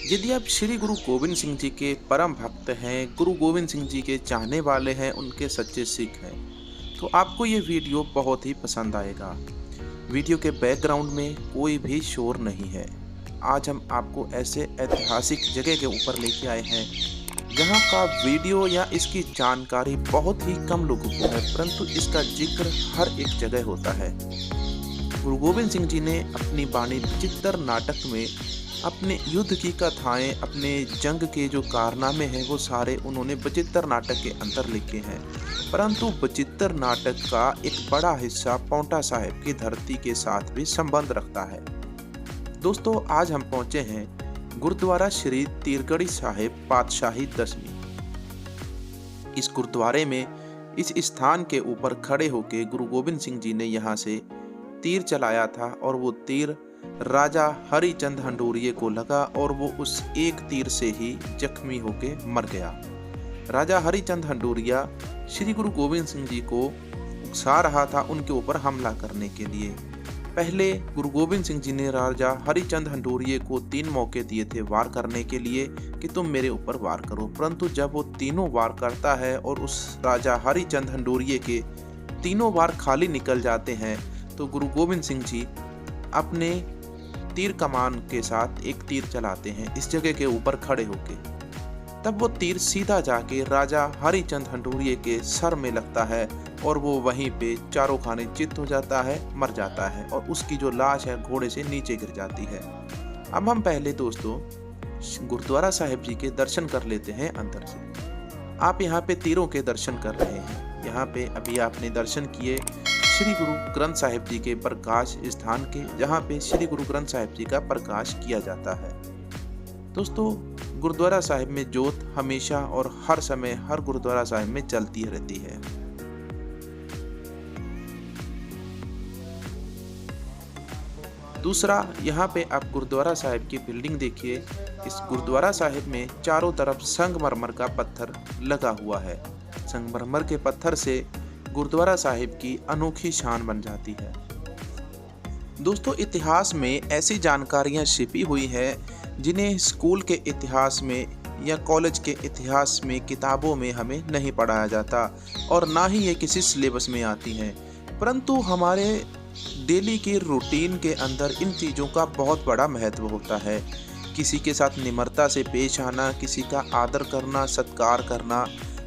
यदि आप श्री गुरु गोविंद सिंह जी के परम भक्त हैं, गुरु गोविंद सिंह जी के चाहने वाले हैं, उनके सच्चे सिख हैं, तो आपको ये वीडियो बहुत ही पसंद आएगा। वीडियो के बैकग्राउंड में कोई भी शोर नहीं है। आज हम आपको ऐसे ऐतिहासिक जगह के ऊपर लेके आए हैं जहाँ का वीडियो या इसकी जानकारी बहुत ही कम लोगों को है, परंतु इसका जिक्र हर एक जगह होता है। गुरु गोविंद सिंह जी ने अपनी बाणी बचित्तर नाटक में अपने युद्ध की कथाएं, अपने जंग के जो कारनामे हैं वो सारे उन्होंने बचित्तर नाटक के अंदर लिखे हैं। परंतु बचित्तर नाटक का एक बड़ा हिस्सा पांवटा साहिब की धरती के साथ भी संबंध रखता है। दोस्तों, आज हम पहुंचे हैं गुरुद्वारा श्री तीरगढ़ी साहिब पातशाही 10वीं। इस गुरुद्वारे में इस स्थान के ऊपर खड़े होकर गुरु गोविंद सिंह जी ने यहाँ से तीर चलाया था और वो तीर राजा हरिचंद हंडोरिये को लगा और वो उस एक तीर से ही जख्मी होके मर गया। राजा हरिचंद हंडोरिया श्री गुरु गोविंद सिंह जी को उकसा रहा था उनके ऊपर हमला करने के लिए। पहले गुरु गोविंद सिंह जी ने राजा हरिचंद हंडोरिये को 3 मौके दिए थे वार करने के लिए कि तुम मेरे ऊपर वार करो, परंतु जब वो तीनों वार करता है और उस राजा हरिचंद हंडोरिये के तीनों वार खाली निकल जाते हैं, तो गुरु गोविंद सिंह जी अपने तीर कमान के साथ एक तीर चलाते हैं इस जगह के ऊपर खड़े होके। तब वो तीर सीधा जाके राजा हरिचंद हंडोरिये के सर में लगता है और वो वहीं पे चारों खाने चित्त हो जाता है, मर जाता है और उसकी जो लाश है घोड़े से नीचे गिर जाती है। अब हम पहले दोस्तों गुरुद्वारा साहिब जी के दर्शन कर लेते हैं अंदर से। आप यहाँ पे तीरों के दर्शन कर रहे हैं। यहाँ पे अभी आपने दर्शन किए श्री गुरु ग्रंथ साहिब जी के प्रकाश स्थान के, जहाँ पे श्री गुरु ग्रंथ साहिब जी का प्रकाश किया जाता है। दोस्तों, गुरुद्वारा साहिब में जोत हमेशा और हर समय हर गुरुद्वारा साहिब में जलती रहती है। दूसरा, यहाँ पे आप गुरुद्वारा साहिब की बिल्डिंग देखिए। इस गुरुद्वारा साहिब में चारों तरफ संगमरमर का पत्थर लगा हुआ है। संगमरमर के पत्थर से गुरुद्वारा साहिब की अनोखी शान बन जाती है। दोस्तों, इतिहास में ऐसी जानकारियां छिपी हुई है जिन्हें स्कूल के इतिहास में या कॉलेज के इतिहास में किताबों में हमें नहीं पढ़ाया जाता और ना ही ये किसी सिलेबस में आती हैं, परंतु हमारे डेली की रूटीन के अंदर इन चीज़ों का बहुत बड़ा महत्व होता है। किसी के साथ निम्रता से पेश आना, किसी का आदर करना, सत्कार करना,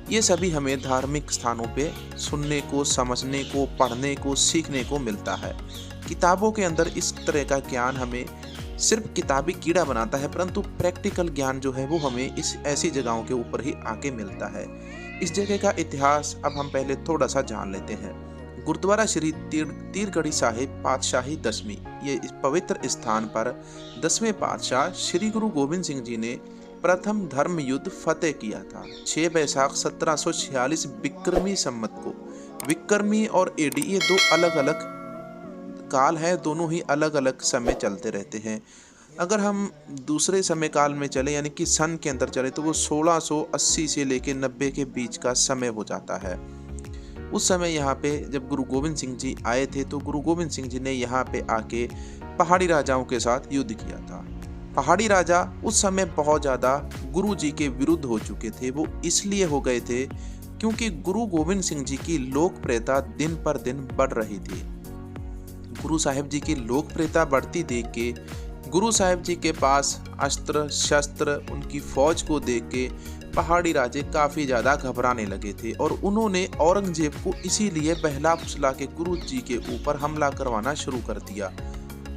ये सभी हमें धार्मिक स्थानों पे सुनने को, समझने को, पढ़ने को, सीखने को मिलता है। किताबों के अंदर इस तरह का ज्ञान हमें सिर्फ किताबी कीड़ा बनाता है, परंतु प्रैक्टिकल ज्ञान जो है वो हमें इस ऐसी जगहों के ऊपर ही आके मिलता है। इस जगह का इतिहास अब हम पहले थोड़ा सा जान लेते हैं। गुरुद्वारा श्री तीरगढ़ी साहिब पातशाही 10वीं, ये इस पवित्र स्थान पर 10वें पातशाह श्री गुरु गोविंद सिंह जी ने प्रथम धर्म युद्ध फतेह किया था। 6 वैशाख 1746 विक्रमी संवत को। विक्रमी और एडी ये 2 अलग अलग काल है, दोनों ही अलग अलग समय चलते रहते हैं। अगर हम दूसरे समय काल में चले यानी कि सन के अंदर चले तो वो 1680 से लेकर 90 के बीच का समय हो जाता है। उस समय यहाँ पे जब गुरु गोविंद सिंह जी आए थे तो गुरु गोविंद सिंह जी ने यहाँ पे आके पहाड़ी राजाओं के साथ युद्ध किया था। पहाड़ी राजा उस समय बहुत ज़्यादा गुरु जी के विरुद्ध हो चुके थे। वो इसलिए हो गए थे क्योंकि गुरु गोविंद सिंह जी की लोकप्रियता दिन पर दिन बढ़ रही थी। गुरु साहिब जी की लोकप्रियता बढ़ती देख के गुरु साहिब जी के पास अस्त्र शस्त्र, उनकी फौज को देख के पहाड़ी राजे काफ़ी ज़्यादा घबराने लगे थे और उन्होंने औरंगजेब को इसीलिए बहला फुसला के गुरु जी के ऊपर हमला करवाना शुरू कर दिया।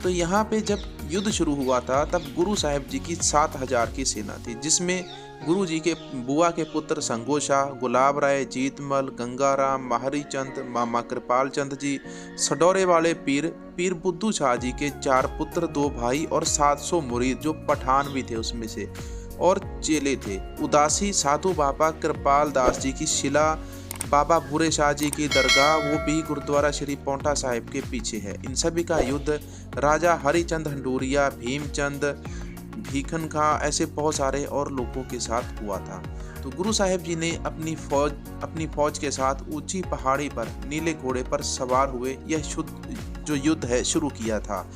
तो यहाँ पे जब युद्ध शुरू हुआ था तब गुरु साहिब जी की 7000 की सेना थी, जिसमें गुरु जी के बुआ के पुत्र संगोशा, गुलाब राय, जीतमल, गंगाराम, माहरी चंद, मामा कृपाल चंद जी, सडौरे वाले पीर बुद्धू शाह जी के 4 पुत्र, 2 भाई और 700 मुरीद जो पठान भी थे उसमें से और चेले थे। उदासी साधु बाबा कृपाल दास जी की शिला, बाबा भूरे शाह जी की दरगाह, वो भी गुरुद्वारा श्री पांवटा साहिब के पीछे है। इन सभी का युद्ध राजा हरिचंद हंडोरिया, भीमचंद, भीखन खां, ऐसे बहुत सारे और लोगों के साथ हुआ था। तो गुरु साहिब जी ने अपनी फौज के साथ ऊंची पहाड़ी पर नीले घोड़े पर सवार हुए यह जो युद्ध है शुरू किया था।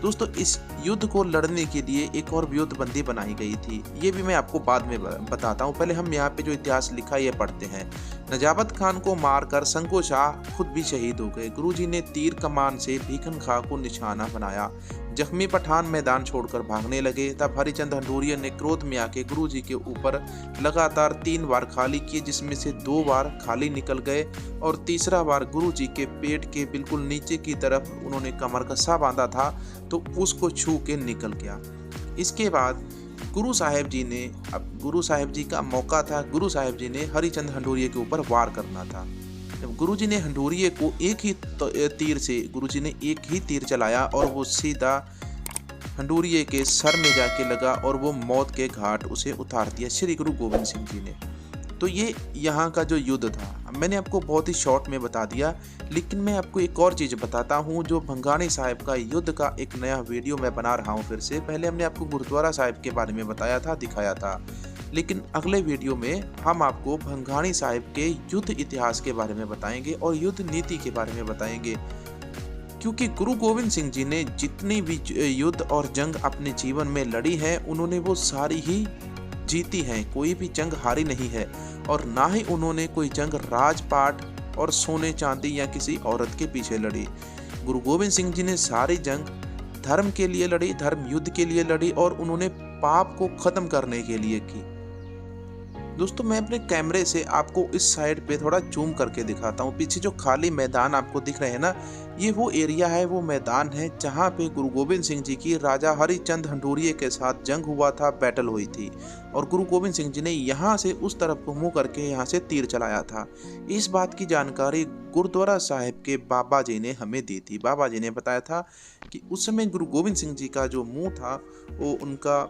दोस्तों इस युद्ध को लड़ने के लिए एक और युद्धबंदी बनाई गई थी, ये भी मैं आपको बाद में बताता हूँ। पहले हम यहाँ पे जो इतिहास लिखा है ये पढ़ते हैं। नजाबत खान को मारकर संको शाह खुद भी शहीद हो गए। गुरुजी ने तीर कमान से भीखन खां को निशाना बनाया। जख्मी पठान मैदान छोड़कर भागने लगे। तब हरिचंद हंडूरिया ने क्रोध में आके गुरुजी के ऊपर लगातार 3 बार खाली किए, जिसमें से 2 बार खाली निकल गए और तीसरा बार गुरुजी के पेट के बिल्कुल नीचे की तरफ उन्होंने कमर कस्सा बांधा था तो उसको छू के निकल गया। इसके बाद गुरु साहिब जी ने, अब गुरु साहिब जी का मौका था, गुरु साहिब जी ने हरिचंद हंडूरिया के ऊपर वार करना था। जब गुरुजी ने हंडूरिया को एक ही तीर से, गुरुजी ने एक ही तीर चलाया और वो सीधा हंडूरिया के सर में जाके लगा और वो मौत के घाट उसे उतार दिया श्री गुरु गोविंद सिंह जी ने। तो ये यहाँ का जो युद्ध था मैंने आपको बहुत ही शॉर्ट में बता दिया, लेकिन मैं आपको एक और चीज़ बताता हूँ। जो भंगाणी साहिब का युद्ध का एक नया वीडियो मैं बना रहा हूँ फिर से। पहले हमने आपको गुरुद्वारा साहिब के बारे में बताया था, दिखाया था, लेकिन अगले वीडियो में हम आपको भंगाणी साहिब के युद्ध इतिहास के बारे में बताएंगे और युद्ध नीति के बारे में बताएंगे। क्योंकि गुरु गोविंद सिंह जी ने जितनी भी युद्ध और जंग अपने जीवन में लड़ी है उन्होंने वो सारी ही जीती हैं, कोई भी जंग हारी नहीं है। और ना ही उन्होंने कोई जंग राजपाट और सोने चांदी या किसी औरत के पीछे लड़ी। गुरु गोविंद सिंह जी ने सारी जंग धर्म के लिए लड़ी, धर्म युद्ध के लिए लड़ी और उन्होंने पाप को खत्म करने के लिए की। दोस्तों मैं अपने कैमरे से आपको इस साइड पे थोड़ा जूम करके दिखाता हूँ। पीछे जो खाली मैदान आपको दिख रहे हैं ना, ये वो एरिया है, वो मैदान है जहाँ पे गुरु गोविंद सिंह जी की राजा हरिचंद हंडूरिया के साथ जंग हुआ था, बैटल हुई थी। और गुरु गोविंद सिंह जी ने यहाँ से उस तरफ को मुँह करके यहाँ से तीर चलाया था। इस बात की जानकारी गुरुद्वारा साहिब के बाबा जी ने हमें दी थी। बाबा जी ने बताया था कि उस समय गुरु गोविंद सिंह जी का जो मुँह था वो उनका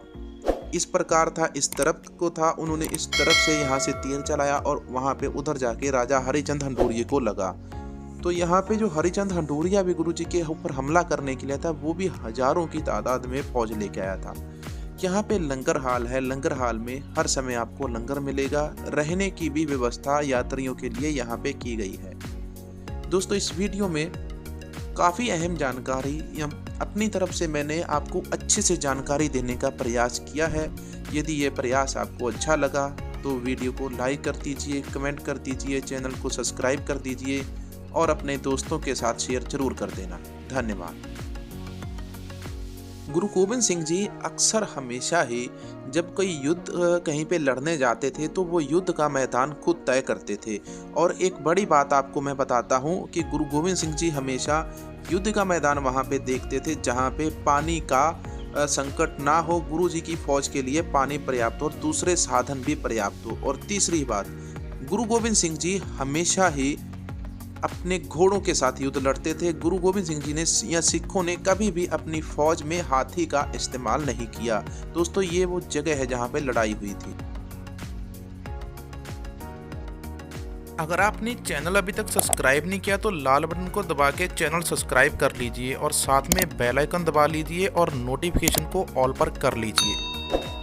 इस प्रकार था, इस तरफ को था, उन्होंने इस तरफ से यहाँ से तीर चलाया और वहाँ पे उधर जाके राजा हरिचंद हंडूरिया को लगा। तो यहाँ पे जो हरिचंद हंडूरिया भी गुरुजी के ऊपर हमला करने के लिए था, वो भी हजारों की तादाद में फौज लेके आया था। यहाँ पे लंगर हाल है, लंगर हाल में हर समय आपको लंगर मिलेगा। रहने की भी व्यवस्था यात्रियों के लिए यहाँ पे की गई है। दोस्तों इस वीडियो में काफ़ी अहम जानकारी अपनी तरफ से मैंने आपको अच्छे से जानकारी देने का प्रयास किया है। यदि ये प्रयास आपको अच्छा लगा तो वीडियो को लाइक कर दीजिए, कमेंट कर दीजिए, चैनल को सब्सक्राइब कर दीजिए और अपने दोस्तों के साथ शेयर जरूर कर देना। धन्यवाद। गुरु गोविंद सिंह जी अक्सर हमेशा ही जब कोई युद्ध कहीं पे लड़ने जाते थे तो वो युद्ध का मैदान खुद तय करते थे। और एक बड़ी बात आपको मैं बताता हूँ कि गुरु गोविंद सिंह जी हमेशा युद्ध का मैदान वहाँ पे देखते थे जहाँ पे पानी का संकट ना हो, गुरु जी की फौज के लिए पानी पर्याप्त हो और दूसरे साधन भी पर्याप्त हो। और तीसरी बात, गुरु गोविंद सिंह जी हमेशा ही अपने घोड़ों के साथ युद्ध लड़ते थे। गुरु गोविंद सिंह जी ने या सिखों ने कभी भी अपनी फौज में हाथी का इस्तेमाल नहीं किया। दोस्तों ये वो जगह है जहाँ पे लड़ाई हुई थी। अगर आपने चैनल अभी तक सब्सक्राइब नहीं किया तो लाल बटन को दबा के चैनल सब्सक्राइब कर लीजिए और साथ में बेल आइकन दबा लीजिए और नोटिफिकेशन को ऑल पर कर लीजिए।